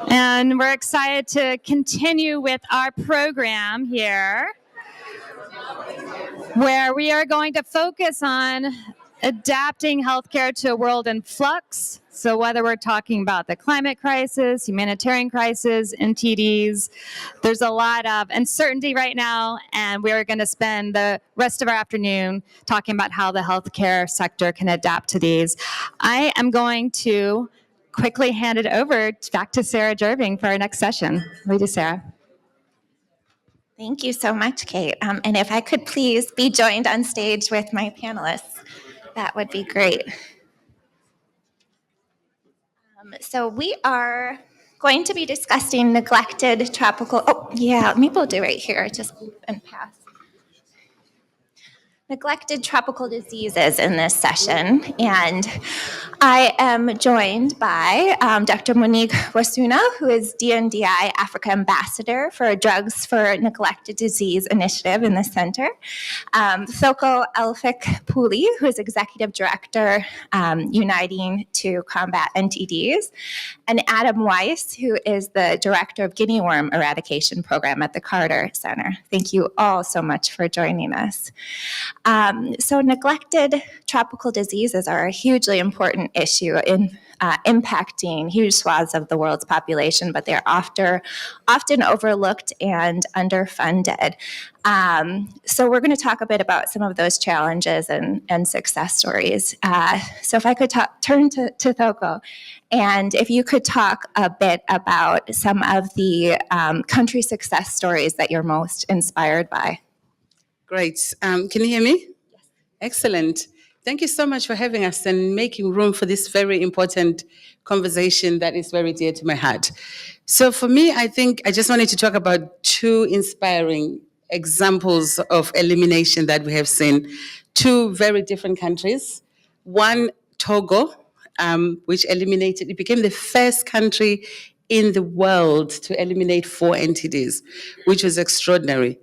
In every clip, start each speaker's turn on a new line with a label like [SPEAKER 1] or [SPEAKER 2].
[SPEAKER 1] And we're excited to continue with our program here, where we are going to focus on adapting healthcare to a world in flux. So whether we're talking about the climate crisis, humanitarian crisis, NTDs, there's a lot of uncertainty right now, and we're going to spend the rest of our afternoon talking about how the healthcare sector can adapt to these. I am going to quickly hand it over back to Sara Jerving for our next session. Lead us, Sara.
[SPEAKER 2] Thank you so much, Kate. And if I could please be joined on stage with my panelists, that would be great. So we are going to be discussing neglected tropical, maybe we'll do right here, just and pass. Neglected tropical diseases in this session, and I am joined by Dr. Monique Wasunna, who is DNDi Africa Ambassador for Drugs for Neglected Disease Initiative in the center, Thoko Elphick-Pooley, who is Executive Director Uniting to Combat NTDs, and Adam Weiss, who is the Director of Guinea Worm Eradication Program at the Carter Center. Thank you all so much for joining us. So neglected tropical diseases are a hugely important issue in impacting huge swaths of the world's population, but they're often overlooked and underfunded. So we're going to talk a bit about some of those challenges and success stories. So if I could turn to Thoko, and if you could talk a bit about some of the country success stories that you're most inspired by.
[SPEAKER 3] Great. Can you hear me? Yes. Excellent. Thank you so much for having us and making room for this very important conversation that is very dear to my heart. So for me, I think I just wanted to talk about two inspiring examples of elimination that we have seen. Two very different countries. One, Togo, which it became the first country in the world to eliminate 4 NTDs, which was extraordinary.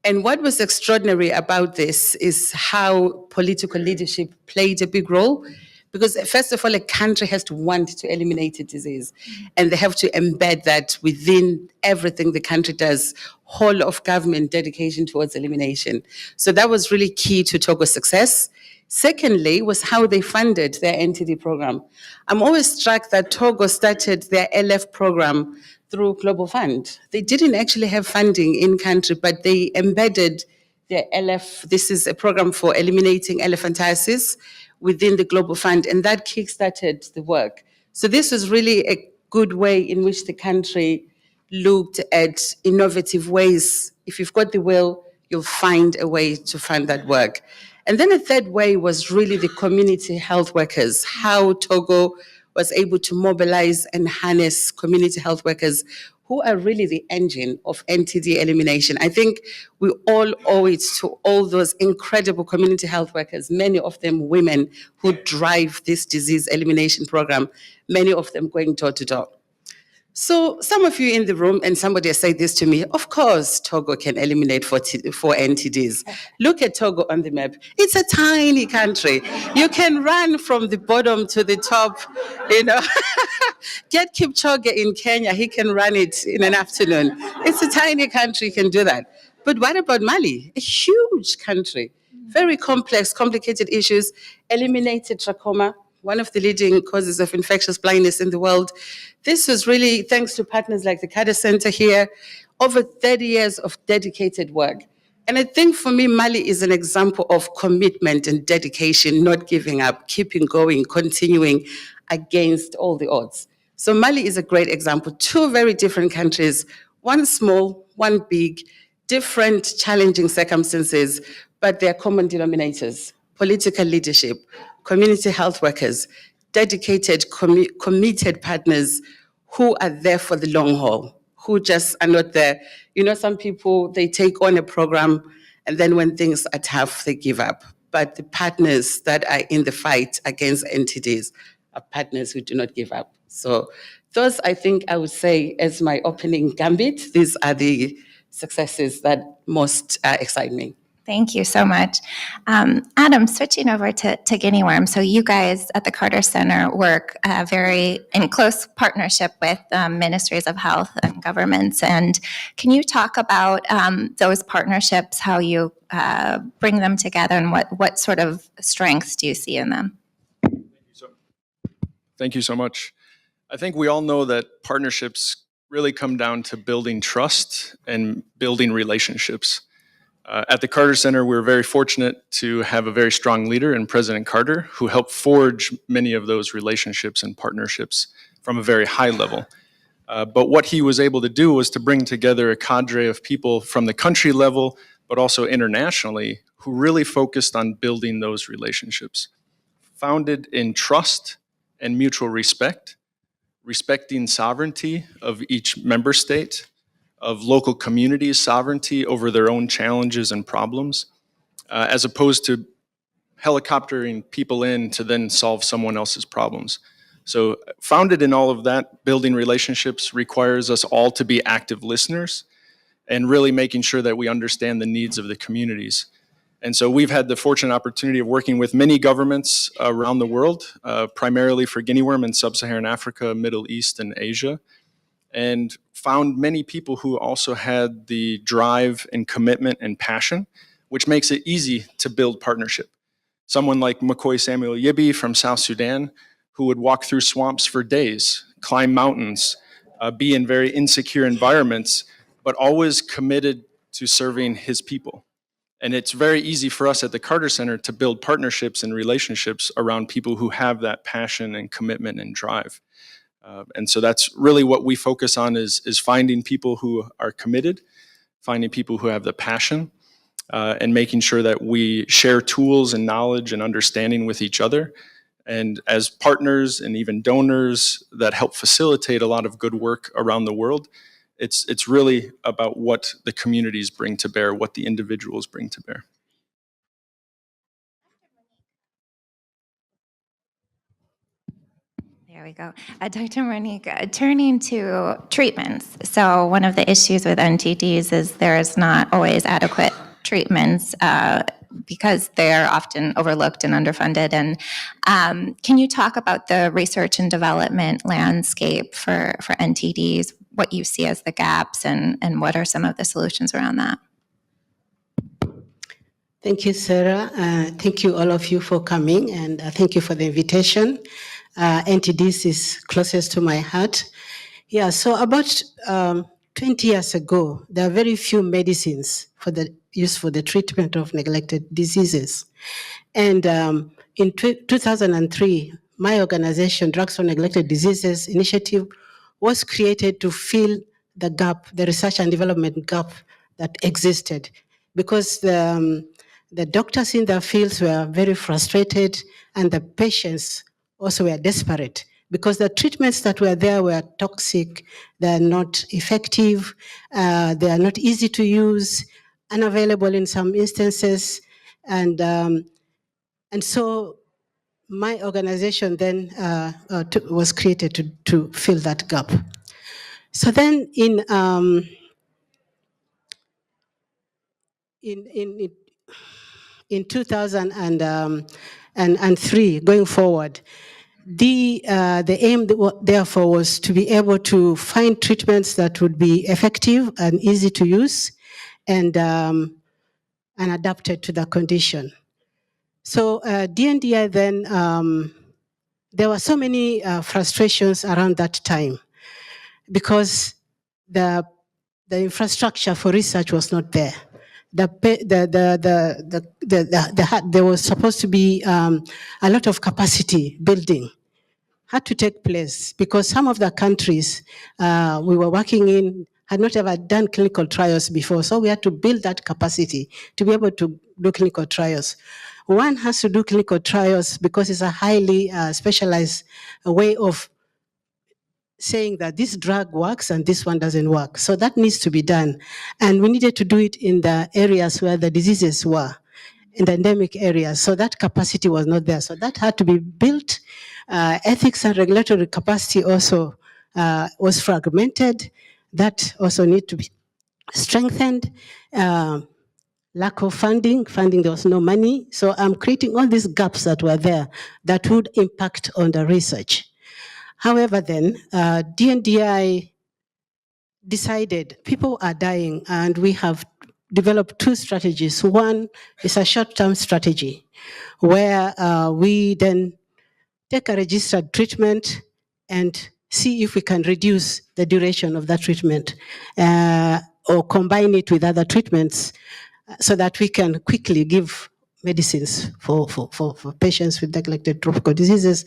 [SPEAKER 3] And what was extraordinary about this is how political leadership played a big role. Because first of all, a country has to want to eliminate a disease. And they have to embed that within everything the country does, whole of government dedication towards elimination. So that was really key to Togo's success. Secondly, was how they funded their NTD program. I'm always struck that Togo started their LF program through Global Fund. They didn't actually have funding in country, but they embedded their LF. This is a program for eliminating elephantiasis within the Global Fund, and that kickstarted the work. So this was really a good way in which the country looked at innovative ways. If you've got the will, you'll find a way to fund that work. And then a third way was really the community health workers, how Togo was able to mobilize and harness community health workers who are really the engine of NTD elimination. I think we all owe it to all those incredible community health workers, many of them women who drive this disease elimination program, many of them going door to door. So some of you in the room, and somebody has said this to me, of course Togo can eliminate 4 NTDs. Look at Togo on the map. It's a tiny country. You can run from the bottom to the top, you know. Get Kipchoge in Kenya, he can run it in an afternoon. It's a tiny country, you can do that. But what about Mali? A huge country, very complex, complicated issues, eliminated trachoma, one of the leading causes of infectious blindness in the world. This was really thanks to partners like the Carter Center here, over 30 years of dedicated work. And I think for me, Mali is an example of commitment and dedication, not giving up, keeping going, continuing against all the odds. So Mali is a great example. 2 very different countries, one small, one big, different challenging circumstances, but they're common denominators: political leadership, community health workers, dedicated, committed partners who are there for the long haul, who just are not there. You know, some people, they take on a program and then when things are tough, they give up. But the partners that are in the fight against NTDs are partners who do not give up. So those, I think I would say, as my opening gambit, these are the successes that most excite me.
[SPEAKER 2] Thank you so much. Adam, switching over to guinea worm. So you guys at the Carter Center work very in close partnership with ministries of health and governments. And can you talk about those partnerships, how you bring them together, and what sort of strengths do you see in them?
[SPEAKER 4] Thank you so much. I think we all know that partnerships really come down to building trust and building relationships. At the Carter Center, we're very fortunate to have a very strong leader in President Carter who helped forge many of those relationships and partnerships from a very high level. But what he was able to do was to bring together a cadre of people from the country level, but also internationally, who really focused on building those relationships. Founded in trust and mutual respect, respecting sovereignty of each member state, of local communities' sovereignty over their own challenges and problems, as opposed to helicoptering people in to then solve someone else's problems. So founded in all of that, building relationships requires us all to be active listeners and really making sure that we understand the needs of the communities. And so we've had the fortunate opportunity of working with many governments around the world, primarily for guinea worm in sub-Saharan Africa, Middle East, and Asia, and found many people who also had the drive and commitment and passion, which makes it easy to build partnership. Someone like McCoy Samuel Yibi from South Sudan, who would walk through swamps for days, climb mountains, be in very insecure environments, but always committed to serving his people. And it's very easy for us at the Carter Center to build partnerships and relationships around people who have that passion and commitment and drive. And so that's really what we focus on is finding people who are committed, finding people who have the passion, and making sure that we share tools and knowledge and understanding with each other. And as partners and even donors that help facilitate a lot of good work around the world, it's really about what the communities bring to bear, what the individuals bring to bear.
[SPEAKER 2] There we go. Dr. Monique, turning to treatments. So one of the issues with NTDs is there is not always adequate treatments because they're often overlooked and underfunded. And can you talk about the research and development landscape for NTDs, what you see as the gaps, and what are some of the solutions around that?
[SPEAKER 5] Thank you, Sarah. Thank you, all of you, for coming, and thank you for the invitation. NTDs is closest to my heart. Yeah, so about 20 years ago, there are very few medicines for the use for the treatment of neglected diseases. And in 2003, my organization, Drugs for Neglected Diseases Initiative, was created to fill the gap, the research and development gap that existed, because the doctors in their fields were very frustrated, and the patients also were desperate, because the treatments that were there were toxic, they're not effective, they are not easy to use, unavailable in some instances, and so my organization then was created to fill that gap. So then in 2003, going forward, the aim, therefore, was to be able to find treatments that would be effective and easy to use, and adapted to the condition. So DNDi then, there were so many frustrations around that time, because the infrastructure for research was not there. There was supposed to be a lot of capacity building had to take place, because some of the countries we were working in had not ever done clinical trials before. So we had to build that capacity to be able to do clinical trials. One has to do clinical trials because it's a highly specialized way of saying that this drug works and this one doesn't work. So that needs to be done. And we needed to do it in the areas where the diseases were, in the endemic areas. So that capacity was not there. So that had to be built. Ethics and regulatory capacity also was fragmented. That also need to be strengthened. lack of funding, there was no money. So I'm creating all these gaps that were there that would impact on the research. However, then, DNDi decided people are dying, and we have developed two strategies. One is a short-term strategy where we then take a registered treatment and see if we can reduce the duration of that treatment or combine it with other treatments so that we can quickly give medicines for patients with neglected tropical diseases,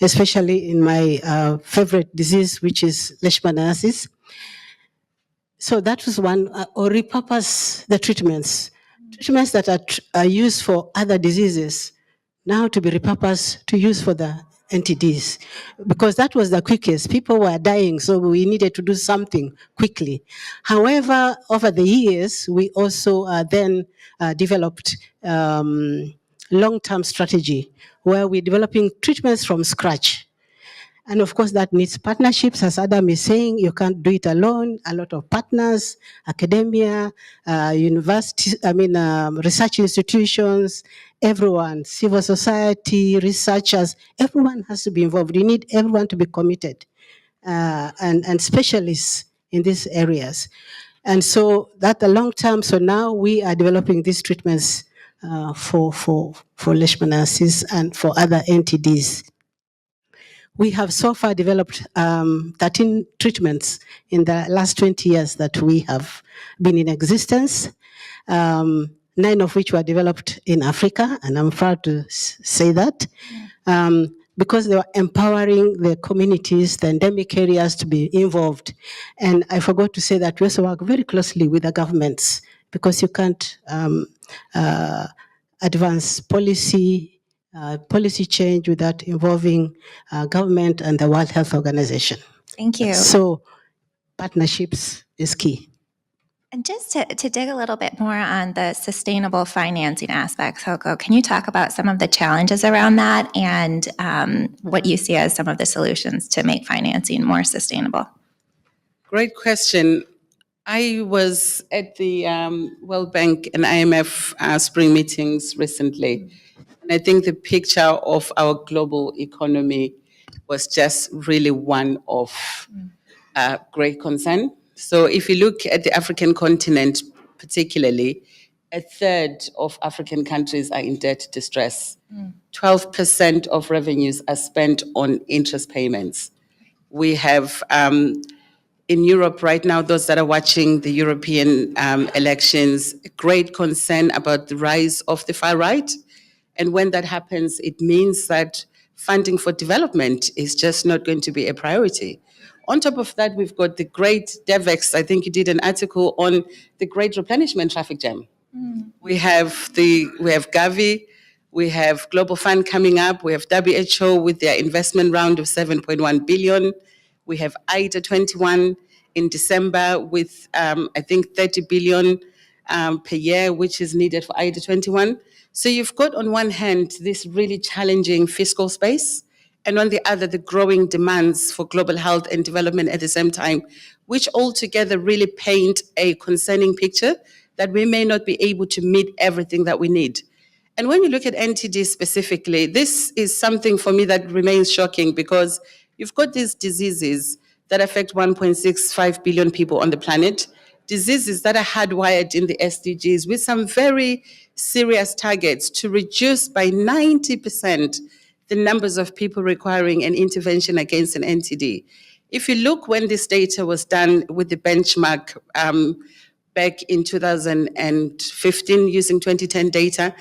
[SPEAKER 5] especially in my favorite disease, which is leishmaniasis. So that was one, or repurpose the treatments that are used for other diseases now to be repurposed to use for the NTDs, because that was the quickest. People were dying, so we needed to do something quickly. However, over the years, we also then developed long-term strategy where we're developing treatments from scratch. And of course, that needs partnerships. As Adam is saying, you can't do it alone. A lot of partners, academia, universities, research institutions, everyone, civil society, researchers, everyone has to be involved. You need everyone to be committed and specialists in these areas. And so that the long term, so now we are developing these treatments for leishmaniasis and for other NTDs. We have so far developed 13 treatments in the last 20 years that we have been in existence, 9 of which were developed in Africa, and I'm proud to say that, because they were empowering the communities, the endemic areas to be involved. And I forgot to say that we also work very closely with the governments, because you can't advance policy change without involving government and the World Health Organization.
[SPEAKER 2] Thank you.
[SPEAKER 5] So partnerships is key.
[SPEAKER 2] And just to dig a little bit more on the sustainable financing aspect, Thoko, can you talk about some of the challenges around that and what you see as some of the solutions to make financing more sustainable?
[SPEAKER 3] Great question. I was at the World Bank and IMF spring meetings recently, and I think the picture of our global economy was just really one of great concern. So if you look at the African continent particularly, a third of African countries are in debt distress. 12% of revenues are spent on interest payments. We have in Europe right now, those that are watching the European elections, great concern about the rise of the far right. And when that happens, it means that funding for development is just not going to be a priority. On top of that, we've got the great Devex. I think you did an article on the great replenishment traffic jam. We have Gavi, we have Global Fund coming up, we have WHO with their investment round of 7.1 billion. We have IDA 21 in December with, I think, 30 billion per year, which is needed for IDA 21. So you've got, on one hand, this really challenging fiscal space, and on the other, the growing demands for global health and development at the same time, which altogether really paint a concerning picture that we may not be able to meet everything that we need. And when you look at NTD specifically, this is something for me that remains shocking, because you've got these diseases that affect 1.65 billion people on the planet, diseases that are hardwired in the SDGs with some very serious targets to reduce by 90% the numbers of people requiring an intervention against an NTD. If you look when this data was done with the benchmark back in 2015 using 2010 data,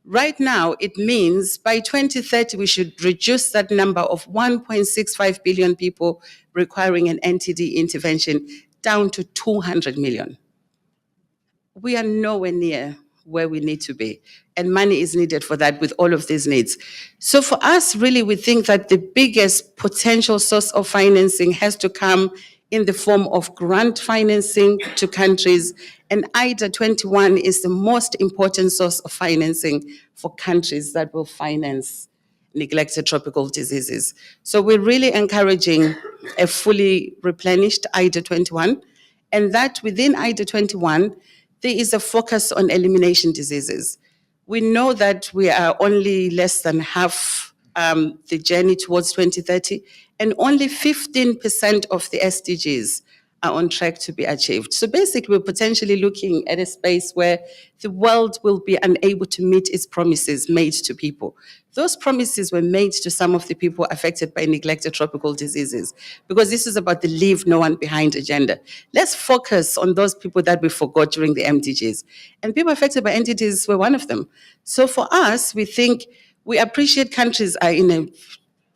[SPEAKER 3] right now, it means by 2030, we should reduce that number of 1.65 billion people requiring an NTD intervention down to 200 million. We are nowhere near where we need to be, and money is needed for that with all of these needs. So for us, really, we think that the biggest potential source of financing has to come in the form of grant financing to countries, and IDA 21 is the most important source of financing for countries that will finance neglected tropical diseases. So we're really encouraging a fully replenished IDA 21, and that within IDA 21, there is a focus on elimination diseases. We know that we are only less than half the journey towards 2030, and only 15% of the SDGs are on track to be achieved. So basically, we're potentially looking at a space where the world will be unable to meet its promises made to people. Those promises were made to some of the people affected by neglected tropical diseases, because this is about the leave no one behind agenda. Let's focus on those people that we forgot during the MDGs. And people affected by NTDs were one of them. So for us, we think we appreciate countries are in a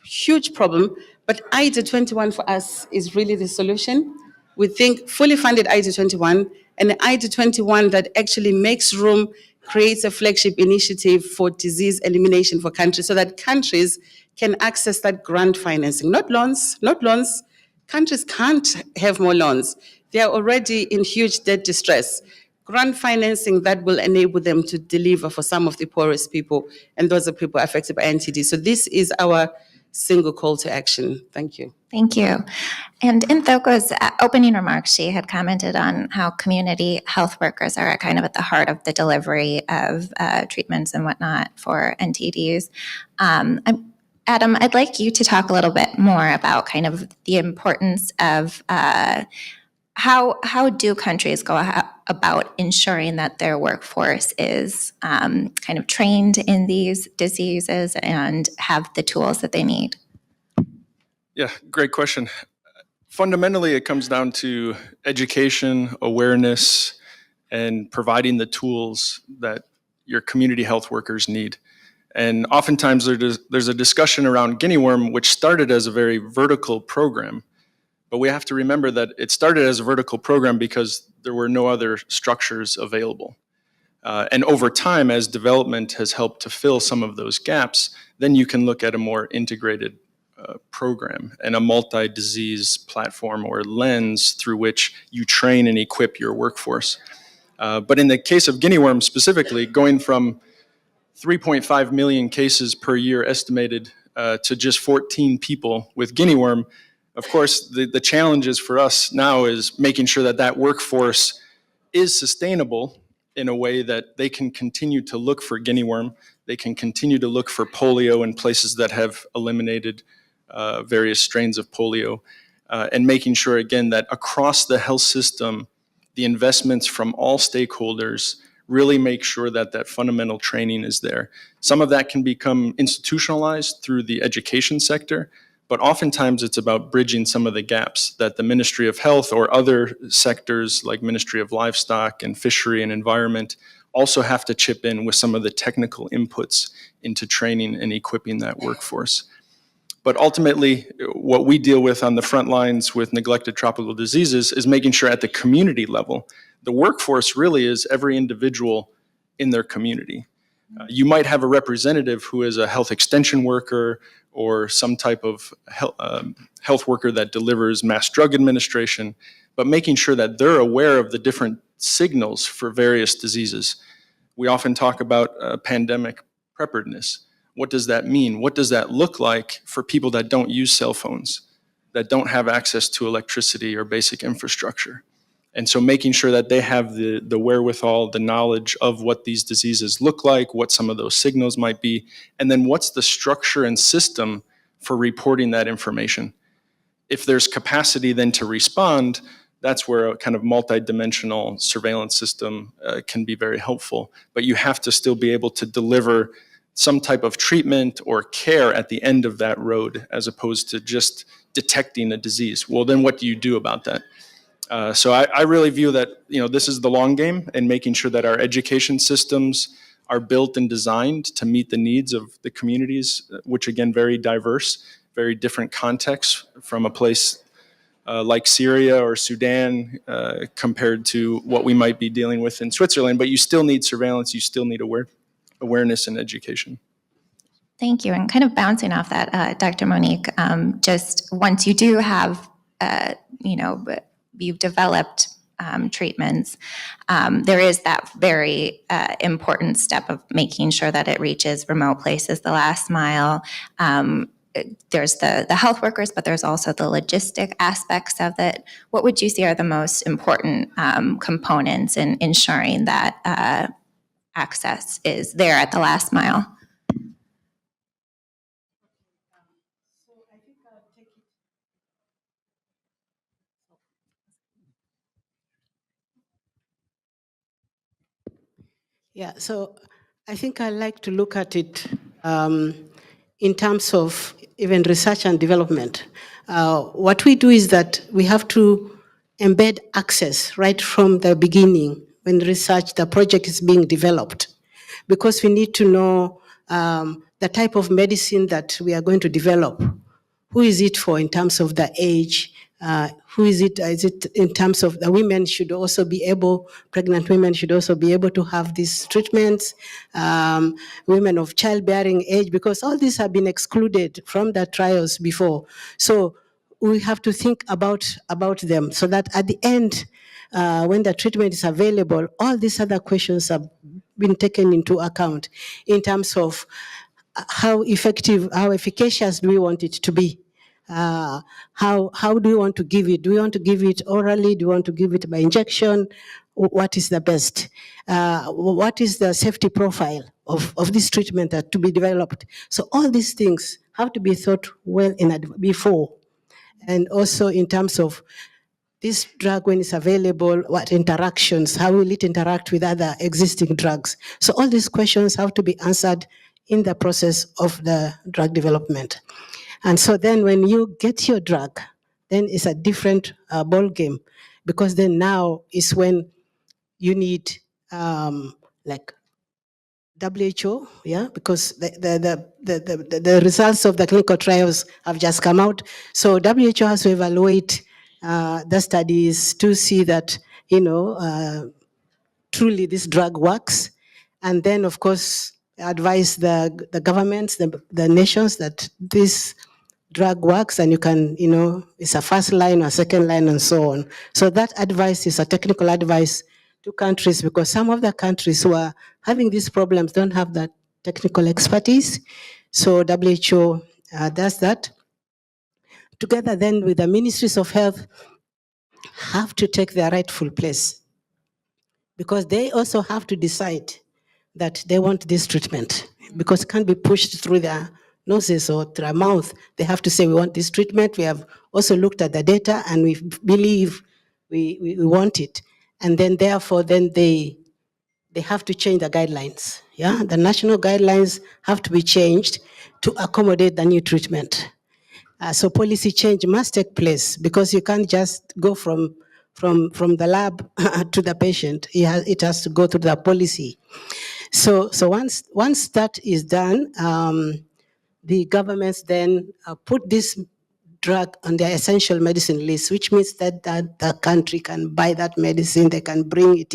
[SPEAKER 3] huge problem, but IDA 21 for us is really the solution. We think fully funded IDA 21, and an IDA 21 that actually makes room, creates a flagship initiative for disease elimination for countries, so that countries can access that grant financing, not loans, not loans. Countries can't have more loans. They are already in huge debt distress. Grant financing that will enable them to deliver for some of the poorest people, and those are people affected by NTD. So this is our single call to action. Thank you.
[SPEAKER 2] Thank you. And in Thoko's opening remarks, she had commented on how community health workers are kind of at the heart of the delivery of treatments and whatnot for NTDs. Adam, I'd like you to talk a little bit more about kind of the importance of how do countries go about ensuring that their workforce is kind of trained in these diseases and have the tools that they need?
[SPEAKER 4] Yeah, great question. Fundamentally, it comes down to education, awareness, and providing the tools that your community health workers need. And oftentimes there's a discussion around guinea worm, which started as a very vertical program. But we have to remember that it started as a vertical program because there were no other structures available. And over time, as development has helped to fill some of those gaps, then you can look at a more integrated program and a multi-disease platform or lens through which you train and equip your workforce. But in the case of guinea worm specifically, going from 3.5 million cases per year estimated to just 14 people with guinea worm, of course, the challenges for us now is making sure that that workforce is sustainable in a way that they can continue to look for guinea worm, they can continue to look for polio in places that have eliminated various strains of polio, and making sure, again, that across the health system, the investments from all stakeholders really make sure that that fundamental training is there. Some of that can become institutionalized through the education sector, but oftentimes it's about bridging some of the gaps that the Ministry of Health or other sectors like Ministry of Livestock and Fishery and Environment also have to chip in with some of the technical inputs into training and equipping that workforce. But ultimately, what we deal with on the front lines with neglected tropical diseases is making sure at the community level, the workforce really is every individual in their community. You might have a representative who is a health extension worker or some type of health worker that delivers mass drug administration, but making sure that they're aware of the different signals for various diseases. We often talk about pandemic preparedness. What does that mean? What does that look like for people that don't use cell phones, that don't have access to electricity or basic infrastructure? And so making sure that they have the wherewithal, the knowledge of what these diseases look like, what some of those signals might be, and then what's the structure and system for reporting that information. If there's capacity then to respond, that's where a kind of multi-dimensional surveillance system can be very helpful. But you have to still be able to deliver some type of treatment or care at the end of that road, as opposed to just detecting a disease. Well, then what do you do about that? So I really view that, this is the long game, and making sure that our education systems are built and designed to meet the needs of the communities, which again, very diverse, very different contexts from a place like Syria or Sudan compared to what we might be dealing with in Switzerland. But you still need surveillance, you still need awareness and education.
[SPEAKER 2] Thank you. And kind of bouncing off that, Dr. Monique, just once you do have, you've developed treatments, there is that very important step of making sure that it reaches remote places, the last mile. there's the health workers, but there's also the logistic aspects of it. What would you say are the most important components in ensuring that access is there at the last mile?
[SPEAKER 5] Yeah, so I think I like to look at it in terms of even research and development. What we do is that we have to embed access right from the beginning when the project is being developed, because we need to know the type of medicine that we are going to develop. Who is it for in terms of the age? Who is it? Is it in terms of the women should also be able, pregnant women should also be able to have these treatments, women of childbearing age, because all these have been excluded from the trials before. So we have to think about them so that at the end, when the treatment is available, all these other questions have been taken into account in terms of how effective, how efficacious do we want it to be? How do we want to give it? Do we want to give it orally? Do we want to give it by injection? What is the best? What is the safety profile of this treatment to be developed? So all these things have to be thought well before. And also in terms of this drug, when it's available, what interactions, how will it interact with other existing drugs? So all these questions have to be answered in the process of the drug development. And so then when you get your drug, then it's a different ball game, because then now is when you need like WHO, yeah, because the results of the clinical trials have just come out. So WHO has to evaluate the studies to see that, truly this drug works. And then, of course, advise the governments, the nations that this drug works and you can, it's a first line or second line and so on. So that advice is a technical advice to countries, because some of the countries who are having these problems don't have that technical expertise. So WHO does that. Together then with the ministries of health have to take their rightful place, because they also have to decide that they want this treatment, because it can't be pushed through their noses or through their mouth. They have to say, we want this treatment. We have also looked at the data and we believe we want it. And then therefore, then they have to change the guidelines. Yeah, the national guidelines have to be changed to accommodate the new treatment. So policy change must take place, because you can't just go from the lab to the patient. It has to go through the policy. So once that is done, the governments then put this drug on their essential medicine list, which means that the country can buy that medicine, they can bring it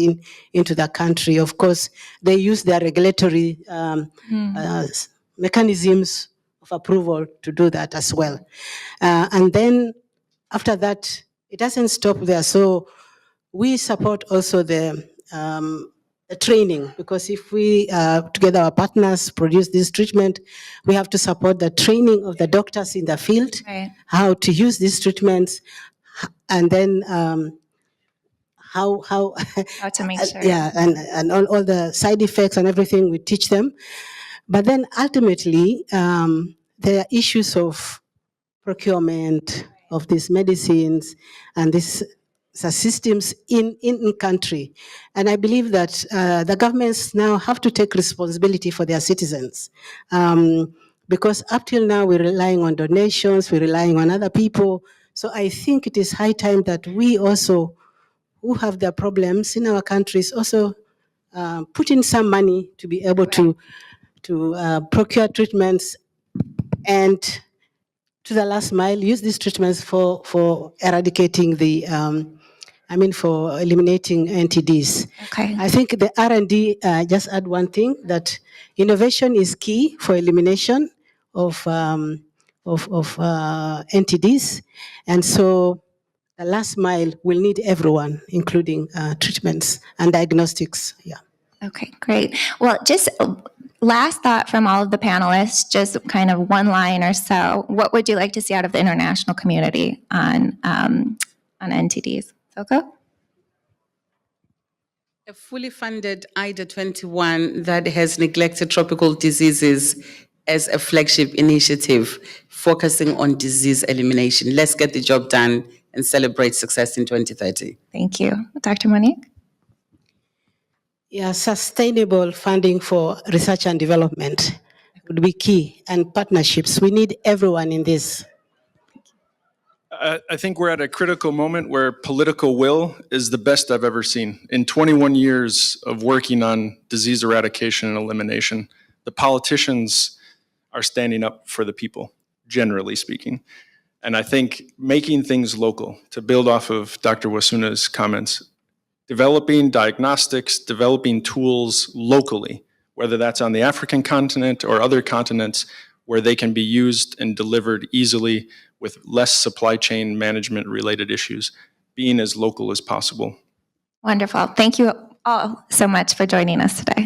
[SPEAKER 5] into the country. Of course, they use their regulatory mechanisms of approval to do that as well. And then after that, it doesn't stop there. So we support also the training, because if we, together our partners, produce this treatment, we have to support the training of the doctors in the field,
[SPEAKER 2] Right.
[SPEAKER 5] how to use these treatments, and then how
[SPEAKER 2] to make sure.
[SPEAKER 5] yeah, and all the side effects and everything, we teach them. But then ultimately, there are issues of procurement of these medicines and these systems in country. And I believe that the governments now have to take responsibility for their citizens. Because up till now, we're relying on donations, we're relying on other people. So I think it is high time that we also, who have their problems in our countries, also put in some money to be able to procure treatments and to the last mile, use these treatments for eradicating for eliminating NTDs.
[SPEAKER 2] Okay.
[SPEAKER 5] I think the R&D, just add one thing, that innovation is key for elimination of NTDs. And so the last mile will need everyone, including treatments and diagnostics. Yeah.
[SPEAKER 2] Okay, great. Well, just last thought from all of the panelists, just kind of one line or so. What would you like to see out of the international community on NTDs? Thoko?
[SPEAKER 3] A fully funded IDA 21 that has neglected tropical diseases as a flagship initiative focusing on disease elimination. Let's get the job done and celebrate success in 2030.
[SPEAKER 2] Thank you. Dr. Monique?
[SPEAKER 5] Yeah, sustainable funding for research and development would be key, and partnerships. We need everyone in this.
[SPEAKER 4] I think we're at a critical moment where political will is the best I've ever seen. In 21 years of working on disease eradication and elimination, the politicians are standing up for the people, generally speaking. And I think making things local, to build off of Dr. Wasunna's comments, developing diagnostics, developing tools locally, whether that's on the African continent or other continents, where they can be used and delivered easily with less supply chain management related issues, being as local as possible.
[SPEAKER 2] Wonderful. Thank you all so much for joining us today.